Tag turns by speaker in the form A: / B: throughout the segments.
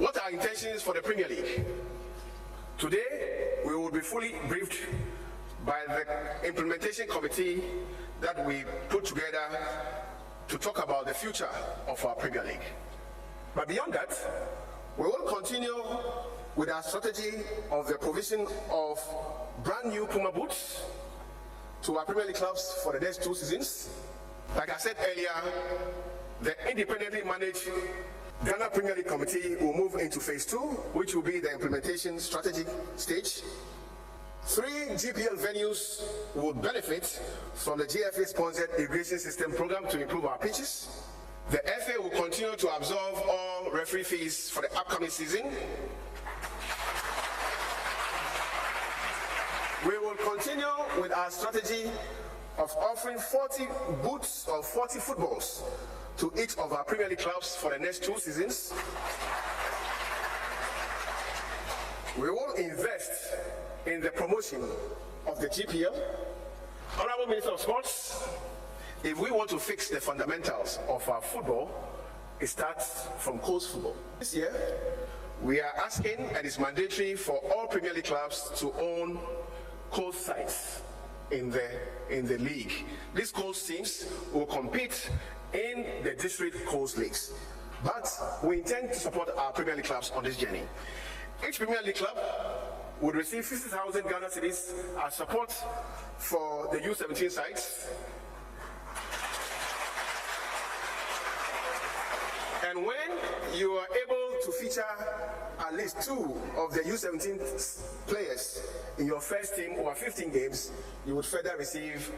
A: What are our intentions for the Premier League? Today, we will be fully briefed by the implementation committee that we put together to talk about the future of our Premier League. But beyond that, we will continue with our strategy of the provision of brand new Puma boots to our Premier League clubs for the next 2 seasons. Like I said earlier, the independently managed Ghana Premier League Committee will move into phase 2, which will be the implementation strategy stage. 3 GPL venues will benefit from the GFA sponsored irrigation system program to improve our pitches. The FA will continue to absorb all referee fees for the upcoming season. We will continue with our strategy of offering 40 boots or 40 footballs to each of our Premier League clubs for the next 2 seasons. We will invest in the promotion of the GPL. Honorable Minister of Sports, if we want to fix the fundamentals of our football, it starts from coast football. This year, we are asking, and it's mandatory for all Premier League clubs to own coast sites in the league. These coast teams will compete in the district coast leagues. But we intend to support our Premier League clubs on this journey. Each Premier League club would receive 50,000 Ghana cedis as support for the U17 sites. And when you are able to feature at least 2 of the U17 players in your first team over 15 games, you would further receive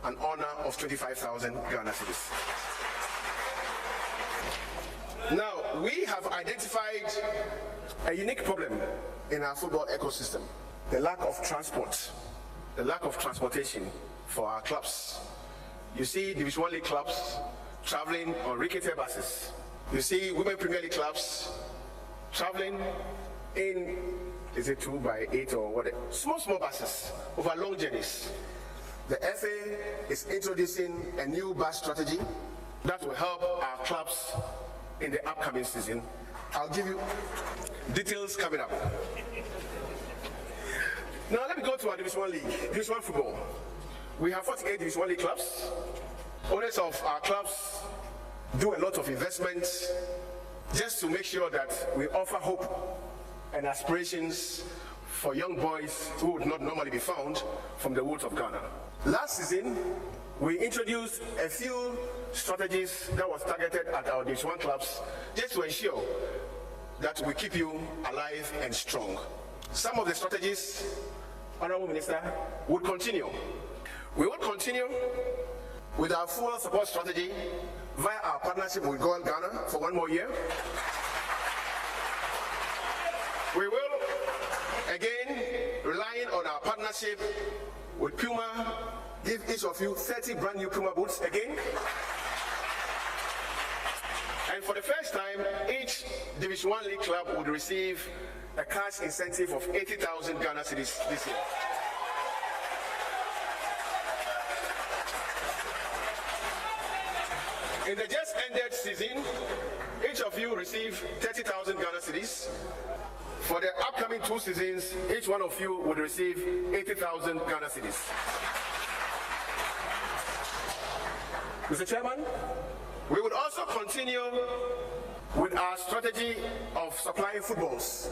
A: an honor of 25,000 Ghana cedis. Now, we have identified a unique problem in our football ecosystem: the lack of transport, the lack of transportation for our clubs. You see Division 1 League clubs traveling on rickety buses. You see Women Premier League clubs traveling in, is it 2x8 or what? Small buses over long journeys. The FA is introducing a new bus strategy that will help our clubs in the upcoming season. I'll give you details coming up. Now let me go to our Division 1 League, Division 1 football. We have 48 Division 1 League clubs. Owners of our clubs do a lot of investments just to make sure that we offer hope and aspirations for young boys who would not normally be found from the woods of Ghana. Last season, we introduced a few strategies that was targeted at our Division 1 clubs just to ensure that we keep you alive and strong. Some of the strategies, Honorable Minister, would continue. We will continue with our full support strategy via our partnership with Goal Ghana for 1 more year. We will, again, relying on our partnership with Puma, give each of you 30 brand new Puma boots again. And for the first time, each Division 1 League club would receive a cash incentive of 80,000 Ghana cedis this year. In the just ended season, each of you receive 30,000 Ghana cedis. For the upcoming 2 seasons, each one of you would receive 80,000 Ghana cedis. Mr. Chairman, we would also continue with our strategy of supplying footballs.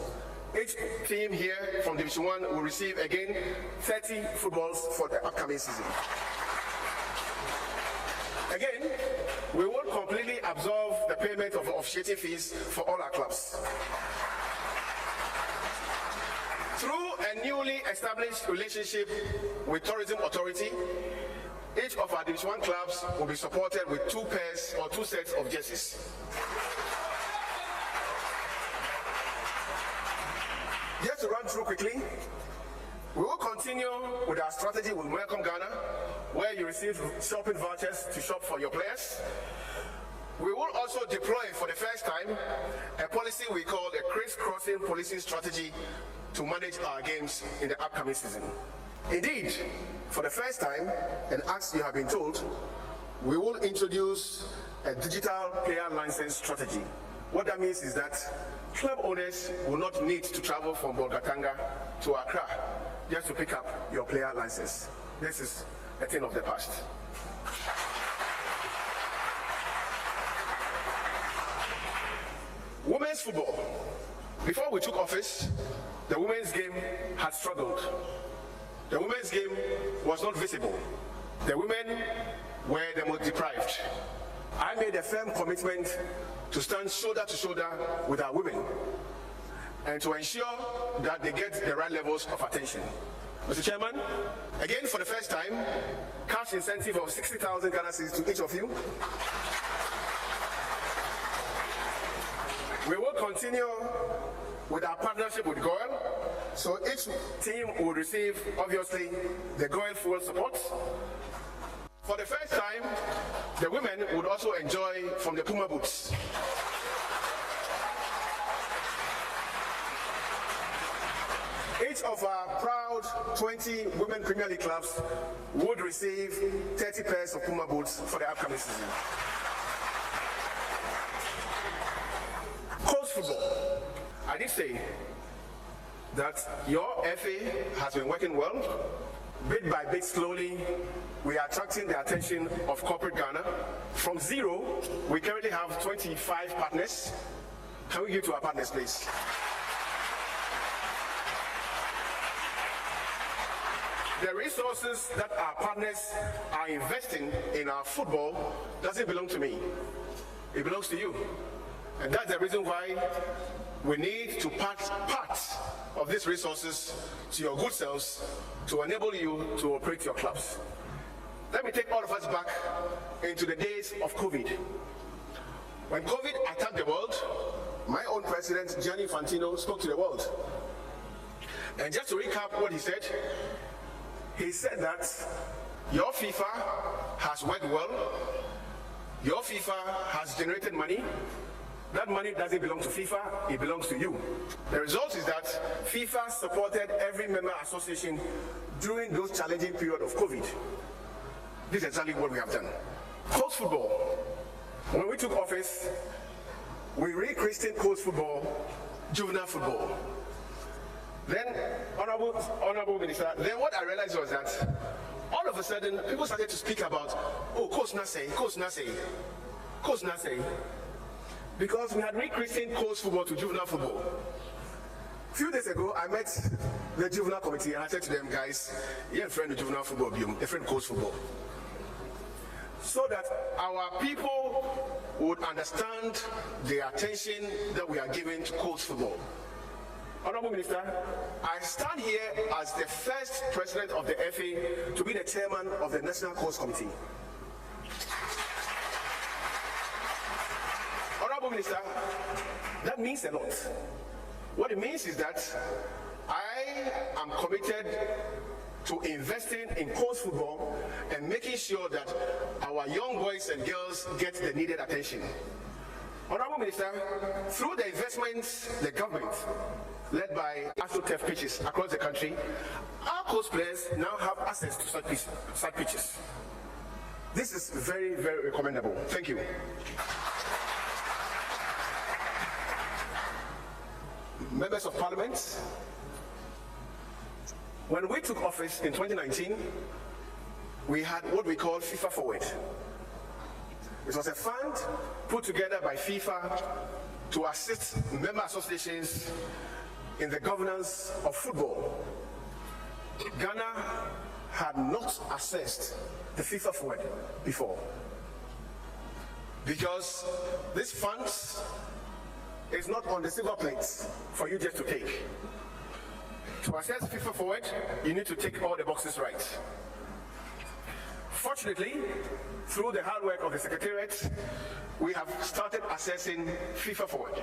A: Each team here from Division 1 will receive again 30 footballs for the upcoming season. Again, we will completely absorb the payment of officiating fees for all our clubs. Through a newly established relationship with Tourism Authority, each of our Division 1 clubs will be supported with 2 pairs or 2 sets of jerseys. Just to run through quickly, we will continue with our strategy with Welcome Ghana, where you receive shopping vouchers to shop for your players. We will also deploy for the first time a policy we call the crisscrossing policing strategy to manage our games in the upcoming season. Indeed, for the first time, and as you have been told, we will introduce a digital player license strategy. What that means is that Club owners will not need to travel from Bolgatanga to Accra just to pick up your player license. This is a thing of the past. Women's football. Before we took office, the women's game had struggled. The women's game was not visible. The women were the most deprived. I made a firm commitment to stand shoulder to shoulder with our women and to ensure that they get the right levels of attention. Mr. Chairman, again for the first time, cash incentive of 60,000 Ghana cedis to each of you. We will continue with our partnership with GOIL, so each team will receive, obviously, the GOIL full support. For the first time, the women would also enjoy from the Puma boots. Each of our proud 20 women Premier League clubs would receive 30 pairs of Puma boots for the upcoming season. Coast football. I did say that your FA has been working well. Bit by bit, slowly, we are attracting the attention of corporate Ghana. From zero, we currently have 25 partners. Can we give to our partners, please? The resources that our partners are investing in our football doesn't belong to me. It belongs to you. And that's the reason why we need to part of these resources to your good selves to enable you to operate your clubs. Let me take all of us back into the days of COVID. When COVID attacked the world, my own president, Gianni Infantino, spoke to the world. And just to recap what he said that your FIFA has worked well, your FIFA has generated money. That money doesn't belong to FIFA, it belongs to you. The result is that FIFA supported every member association during those challenging period of COVID. This is exactly what we have done. Coast football. When we took office, we rechristened coast football juvenile football. Then, Honorable Minister, then what I realized was that all of a sudden people started to speak about, oh, Coast Nase, because we had rechristened coast football to juvenile football. A few days ago, I met the juvenile committee and I said to them, guys, you're a friend of juvenile football, a friend of coast football. So that our people would understand the attention that we are giving to coast football. Honorable Minister, I stand here as the first president of the FA to be the chairman of the National Coast Committee. Honorable Minister, that means a lot. What it means is that I am committed to investing in coast football and making sure that our young boys and girls get the needed attention. Honorable Minister, through the investments, the government, led by AstroTurf pitches across the country, our coast players now have access to such pitches. This is very, very recommendable. Thank you. Members of Parliament, when we took office in 2019, we had what we call FIFA Forward. It was a fund put together by FIFA to assist member associations in the governance of football. Ghana had not accessed the FIFA Forward before, because these funds is not on the silver plates for you just to take. To access FIFA Forward, you need to tick all the boxes right. Fortunately, through the hard work of the Secretariat, we have started accessing FIFA Forward.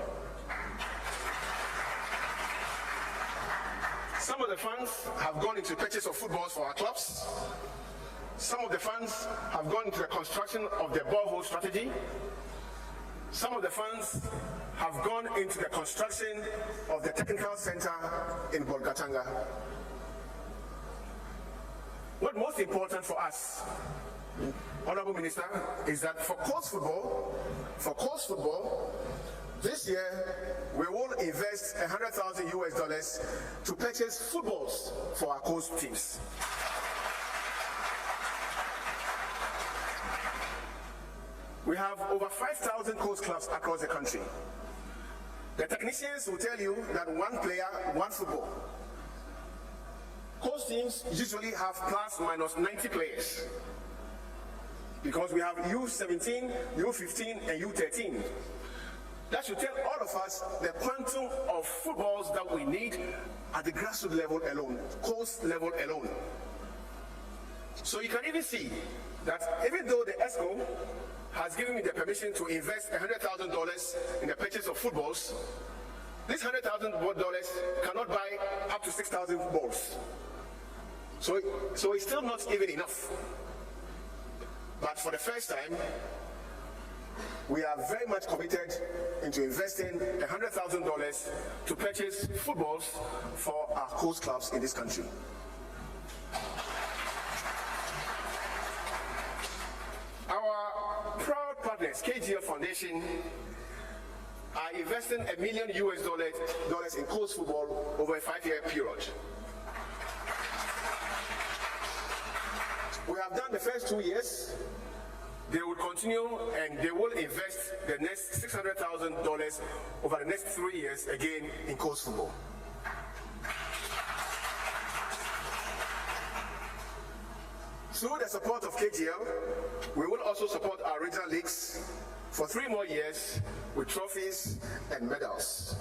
A: Some of the funds have gone into purchase of footballs for our clubs. Some of the funds have gone into the construction of the borehole strategy. Some of the funds have gone into the construction of the technical center in Bolgatanga. What most important for us, Honorable Minister, is that for coast football, this year we will invest $100,000 to purchase footballs for our coast teams. We have over 5,000 coast clubs across the country. The technicians will tell you that one player, one football. Coast teams usually have plus minus 90 players because we have U17, U15, and U13. That should tell all of us the quantum of footballs that we need at the grassroots level alone, coast level alone. So you can even see that even though the ESCO has given me the permission to invest $100,000 in the purchase of footballs, this $100,000 cannot buy up to 6,000 balls. So it's still not even enough. But for the first time, we are very much committed into investing $100,000 to purchase footballs for our coast clubs in this country. Our proud partners, KGF Foundation, are investing $1 million in coast football over a 5-year period. We have done the first 2 years. They will continue and they will invest the next $600,000 over the next 3 years again in coast football. Through the support of KGL, we will also support our regional leagues for 3 more years with trophies and medals.